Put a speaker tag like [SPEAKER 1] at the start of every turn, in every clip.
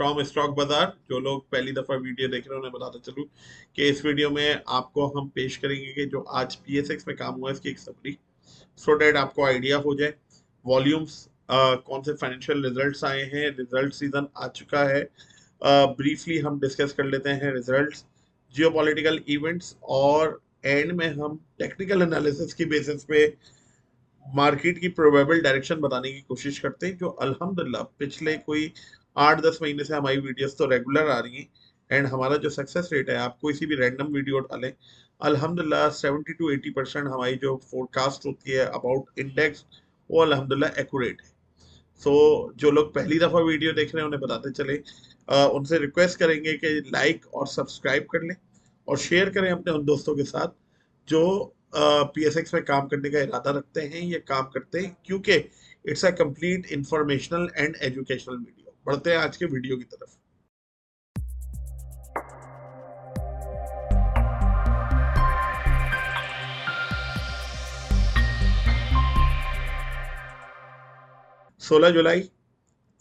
[SPEAKER 1] From stock बाजार। जो लोग पहली दफा वीडियो देख रहे हैं उन्हें बताता चलूं कि इस वीडियो में आपको हम पेश करेंगे कि जो आज पीएसएक्स में काम हुआ है इसकी एक समरी, सो डेट आपको आइडिया हो जाए। वॉल्यूम्स, कौन से फाइनेंशियल रिजल्ट्स आए हैं, रिजल्ट सीजन आ चुका है, ब्रीफली हम डिस्कस कर लेते हैं रिजल्ट्स, जियोपॉलिटिकल इवेंट्स, और एंड में हम टेक्निकल एनालिसिस की बेसिस पे मार्केट की प्रोबेबल डायरेक्शन बताने की कोशिश करते हैं, जो अल्हम्दुलिल्लाह पिछले कोई 8-10 महीने से हमारी वीडियोस तो रेगुलर आ रही हैं। एंड हमारा जो सक्सेस रेट है, आप कोई सी भी रैंडम वीडियो उठा लें, अल्हम्दुलिल्लाह 70 to 80% हमारी जो फोरकास्ट होती है अबाउट इंडेक्स, वो अल्हम्दुलिल्लाह एक्यूरेट है। सो जो लोग पहली दफा वीडियो देख रहे हैं उन्हें बताते चले, उनसे रिक्वेस्ट करेंगे कि लाइक और सब्सक्राइब कर लें और शेयर करें अपने उन दोस्तों के साथ जो पीएसएक्स में काम करने का इरादा रखते हैं, ये काम करते हैं, क्योंकि it's a complete informational and educational video. बढ़ते हैं आज के वीडियो की तरफ। सोलह जुलाई,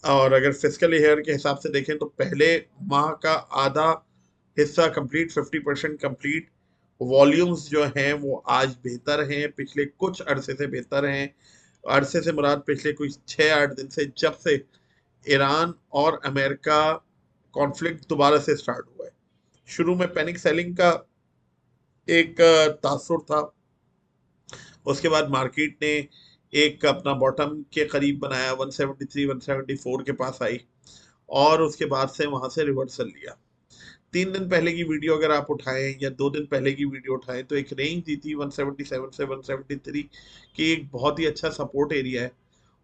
[SPEAKER 1] और अगर फिजिकल ईयर के हिसाब से देखें तो पहले माह का आधा हिस्सा कंप्लीट, 50% कंप्लीट। वॉल्यूम्स जो हैं वो आज बेहतर हैं, पिछले कुछ अरसे से बेहतर हैं। अरसे से मुराद पिछले कुछ 6-8 दिन से, जब से ईरान और अमेरिका कॉन्फ्लिक्ट दोबारा से स्टार्ट हुआ है। शुरू में पैनिक सेलिंग का एक तासुर था, उसके बाद मार्केट ने एक अपना बॉटम के करीब बनाया, 173 174 के पास आई, और उसके बाद से वहां से रिवर्सल लिया। 3 दिन पहले की वीडियो अगर आप उठाएं या 2 दिन पहले की वीडियो उठाएं तो एक रेंज दी थी 177 से 173 की, एक बहुत ही अच्छा सपोर्ट एरिया है।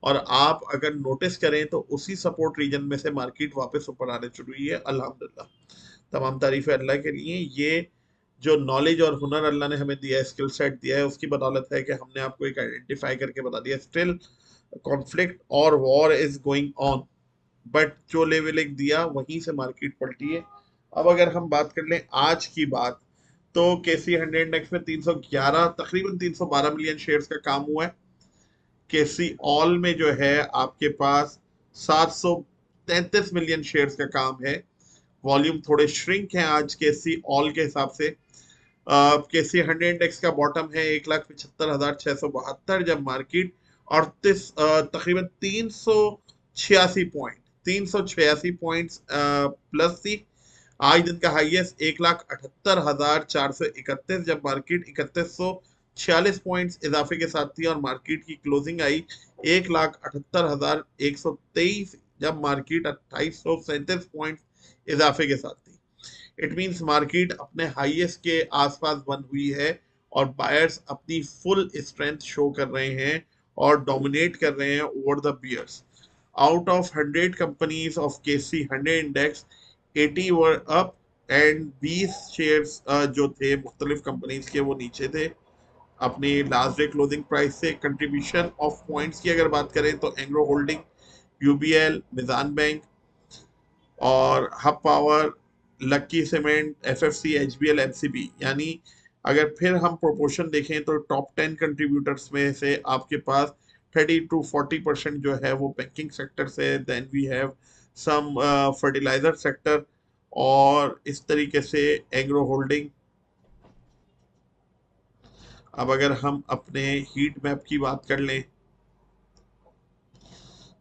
[SPEAKER 1] और आप अगर नोटिस करें तो उसी सपोर्ट रीजन में से मार्केट वापस ऊपर आने शुरू हुई है, अल्हम्दुलिल्लाह। तमाम तारीफें अल्लाह के लिए। ये जो नॉलेज और हुनर अल्लाह ने हमें दिया है, स्किल सेट दिया है, उसकी बदौलत है कि हमने आपको एक आइडेंटिफाई करके बता दिया। स्टिल कॉन्फ्लिक्ट और war is going on, but जो लेवल एक दिया वहीं से मार्केट पलटी है। अब अगर हम बात कर लें आज की बात, तो केसी 100 इंडेक्स में 311, तकरीबन 312 मिलियन शेयर्स का काम हुआ है। केसी ऑल में जो है आपके पास 733 मिलियन शेयर्स का काम है। वॉल्यूम थोड़े श्रिंक हैं आज केसी ऑल के हिसाब से। केसी 100 इंडेक्स का बॉटम है 1,75,672, जब मार्केट 38 तकरीबन 386 पॉइंट्स प्लस थी। आज दिन का हाईएस्ट 1,78,431, जब मार्केट 3146 पॉइंट्स इजाफे के साथ थी, और मार्केट की क्लोजिंग आई 1,78,123, जब मार्केट 2837 पॉइंट्स इजाफे के साथ थी। इट मींस मार्केट अपने हाईएस्ट के आसपास बंद हुई है, और बायर्स अपनी फुल स्ट्रेंथ शो कर रहे हैं और डोमिनेट कर रहे हैं over the bears. Out of 100 companies of KSE 100 index, 80 were up, and 20 shares जो थे मुख्तलिफ कंपनीज के, वो नीचे थे अपनी लास्ट डे क्लोजिंग प्राइस से। कंट्रीब्यूशन ऑफ पॉइंट्स की अगर बात करें तो Engro holding, UBL, Meezan bank और Hub power, Lucky cement, FFC, HBL, MCB, यानी अगर फिर हम प्रोपोर्शन देखें तो टॉप 10 कंट्रीब्यूटर्स में से आपके पास 30 to 40% जो है वो बैंकिंग सेक्टर से, then we have some fertiliser sector, और इस तरीके से एग्रो होल्डिंग। अब अगर हम अपने हीट मैप की बात कर लें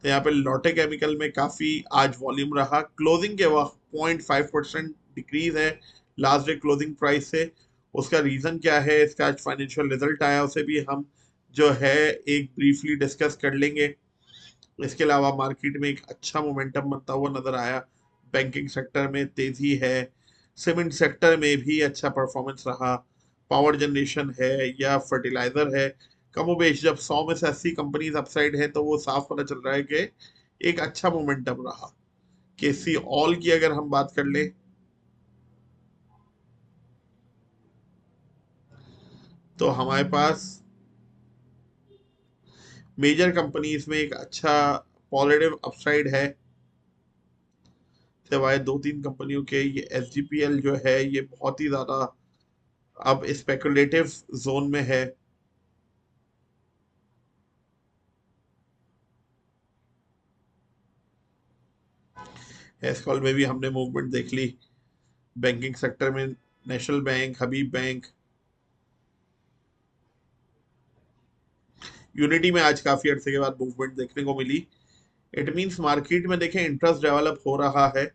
[SPEAKER 1] तो यहाँ पे लॉटे केमिकल में काफी आज वॉल्यूम रहा। क्लोजिंग के वक्त 0.5% डिक्रीज है लास्ट डे क्लोजिंग प्राइस से। उसका रीजन क्या है, इसका आज फाइनेंशियल रिजल्ट आया, उसे भी हम जो है एक ब्रीफली डिस्कस कर लेंगे। इसके अलावा मार्केट में एक अच्छा मोमेंटम बनता हुआ नजर आया, बैंकिंग सेक्टर में तेजी है, सीमेंट सेक्टर में भी अच्छा परफॉर्मेंस रहा, पावर जनरेशन है या फर्टिलाइजर है, कमोबेश जब 100 में से 80 कंपनीज अपसाइड है तो वो साफ पता चल रहा है कि एक अच्छा मोमेंटम रहा। केसी ऑल की अगर हम बात कर ले तो हमारे पास मेजर कंपनीज में एक अच्छा पॉजिटिव अपसाइड है, सिवाय 2-3 कंपनियों के। ये एसजीपीएल जो है ये बहुत ही ज्यादा अब स्पेकुलेटिव जोन में है। एस कॉल में भी हमने मूवमेंट देख ली। बैंकिंग सेक्टर में नेशनल बैंक, हबीब बैंक, यूनिटी में आज काफी अरसे के बाद मूवमेंट देखने को मिली। इट मींस मार्केट में देखें इंटरेस्ट डेवलप हो रहा है।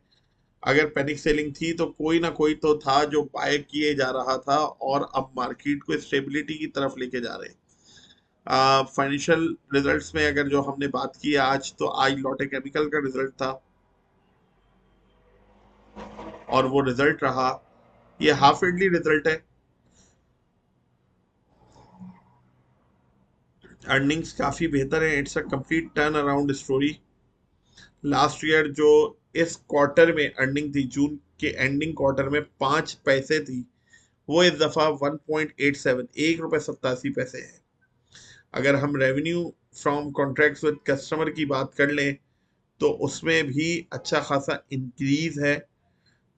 [SPEAKER 1] अगर पैनिक सेलिंग थी तो कोई ना कोई तो था जो बाय किए जा रहा था, और अब मार्केट को स्टेबिलिटी की तरफ लेके जा रहे हैं। फाइनेंशियल रिजल्ट्स में अगर जो हमने बात की आज, तो आज लॉटे केमिकल का रिजल्ट था और वो रिजल्ट रहा, ये हाफ ईयरली रिजल्ट है। अर्निंग्स काफी बेहतर है। It's a complete turn around story. Last year जो इस क्वार्टर में अर्निंग थी, जून के एंडिंग क्वार्टर में 5 पैसे थी, वो इस दफा 1.87, ₹1.87 है। अगर हम revenue from contracts with customer की बात कर लें तो उसमें भी अच्छा खासा इंक्रीज है।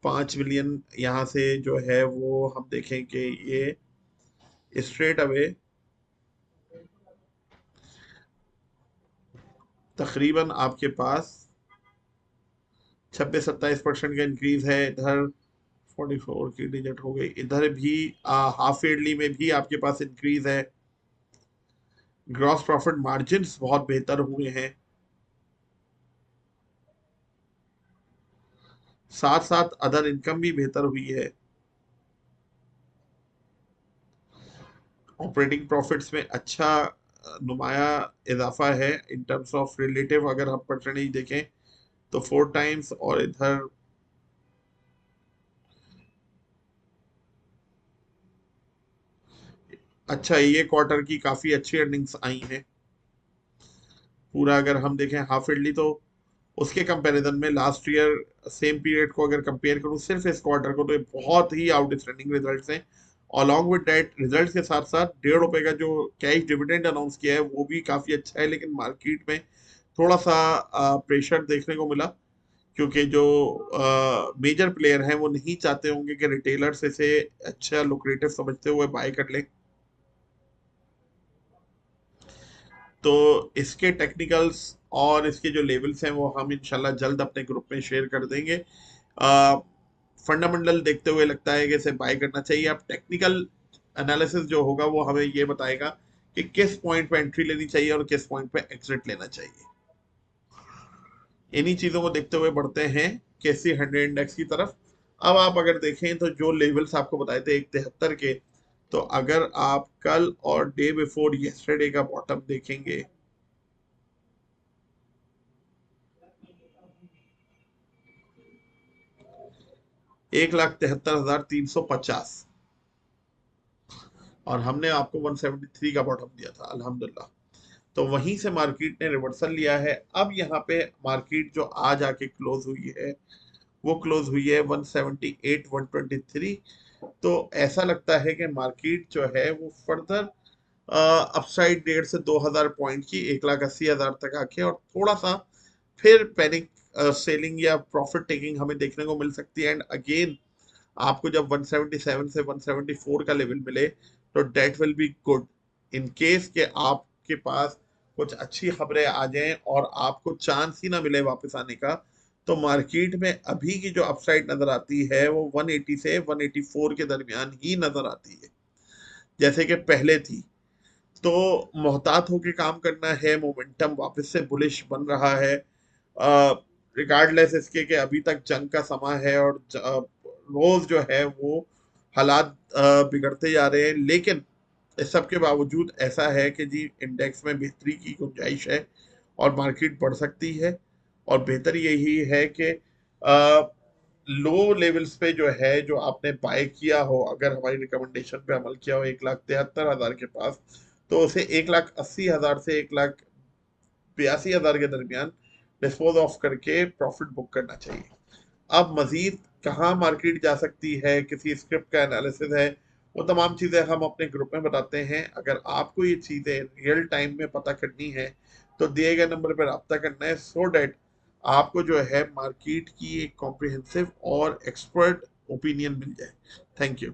[SPEAKER 1] 5 मिलियन यहाँ से जो है वो हम देखें कि ये स्ट्रेट अवे तकरीबन आपके पास 26-27% का इंक्रीज है। इधर 44 की डिजिट हो गई, इधर भी हाफ ईयरली में भी आपके पास इंक्रीज है। ग्रॉस प्रॉफिट मार्जिन बहुत बेहतर हुए हैं, साथ साथ अदर इनकम भी बेहतर हुई है। ऑपरेटिंग प्रॉफिट्स में अच्छा नुमाया इजाफा है। इन टर्म्स ऑफ रिलेटिव अगर हम परसेंटेज देखें तो 4 टाइम्स, और इधर अच्छा ये क्वार्टर की काफी अच्छी अर्निंग्स आई हैं। पूरा अगर हम देखें हाफ ईयरली, तो उसके कंपैरिजन में लास्ट ईयर सेम पीरियड को अगर कंपेयर करूं सिर्फ इस क्वार्टर को, तो ये बहुत ही आउटस्टैंडिंग रिजल्ट्स हैं। अलॉन्ग विद दैट रिजल्ट्स के साथ साथ ₹1.5 का जो कैश डिविडेंड अनाउंस किया है वो भी काफी अच्छा है। लेकिन मार्केट में थोड़ा सा प्रेशर देखने को मिला, क्योंकि जो मेजर प्लेयर हैं वो नहीं चाहते होंगे कि रिटेलर्स इसे अच्छा लुक्रेटिव समझते हुए बाय कर लें। तो इसके टेक्निकल्स और इसके जो लेवल्स हैं वो हम इंशाल्लाह जल्द अपने ग्रुप में शेयर कर देंगे। फंडामेंटल देखते हुए लगता है कि इसे बाय करना चाहिए। अब टेक्निकल एनालिसिस जो होगा वो हमें ये बताएगा कि किस पॉइंट पे एंट्री लेनी चाहिए और किस पॉइंट पे एग्जिट लेना चाहिए। इन्हीं चीजों को देखते हुए बढ़ते हैं केसी 100 इंडेक्स की तरफ। अब आप अगर देखें तो जो लेवल्स आपको बताए थे 173 के, तो अगर आप कल और डे बिफोर यस्टरडे का बॉटम देखेंगे, 1,73,350, और हमने आपको 173 का बॉटम दिया था अल्हम्दुलिल्लाह। तो वहीं से मार्केट ने रिवर्सल लिया है। अब यहाँ पे मार्केट जो आज आके क्लोज हुई है वो क्लोज हुई है 178 123। तो ऐसा लगता है कि मार्केट जो है वो फर्दर अपसाइड 150 से 2,000 पॉइंट की 1,80,000 तक आके और थोड़ा सा फिर पैनिक सेलिंग या प्रॉफिट टेकिंग हमें देखने को मिल सकती है। एंड अगेन आपको जब 177 से 174 का लेवल मिले तो that will be good. In case के आपके पास कुछ अच्छी खबरें आ जाएं और आपको चांस ही ना मिले वापस आने का, तो मार्केट में अभी की जो अपसाइड नजर आती है वो 180 से 184 के दरमियान ही नजर आती है, जैसे कि पहले थी। तो मोहतात होके काम करना है। मोमेंटम वापस से बुलिश बन रहा है, रिगार्डलेस इसके कि अभी तक जंग का समा है और रोज जो है वो हालात बिगड़ते जा रहे हैं। लेकिन इस सब के बावजूद ऐसा है कि जी इंडेक्स में बेहतरी की गुंजाइश है और मार्केट बढ़ सकती है। और बेहतर यही है कि लो लेवल्स पे जो है जो आपने बाय किया हो, अगर हमारी रिकमेंडेशन पे अमल किया हो 1,73,000 के पास, तो उसे 1,80,000 से 1,82,000 के दरमियान डिस्पोज ऑफ करके प्रॉफिट बुक करना चाहिए। अब मजीद कहाँ मार्केट जा सकती है, किसी स्क्रिप्ट का एनालिसिस है, वो तमाम चीज़ें हम अपने ग्रुप में बताते हैं। अगर आपको ये चीज़ें रियल टाइम में पता करनी है तो दिए गए नंबर पर रब्ता करना है, सो डैट आपको जो है मार्केट की एक कॉम्प्रिहेंसिव और एक्सपर्ट ओपिनियन मिल जाए। Thank you.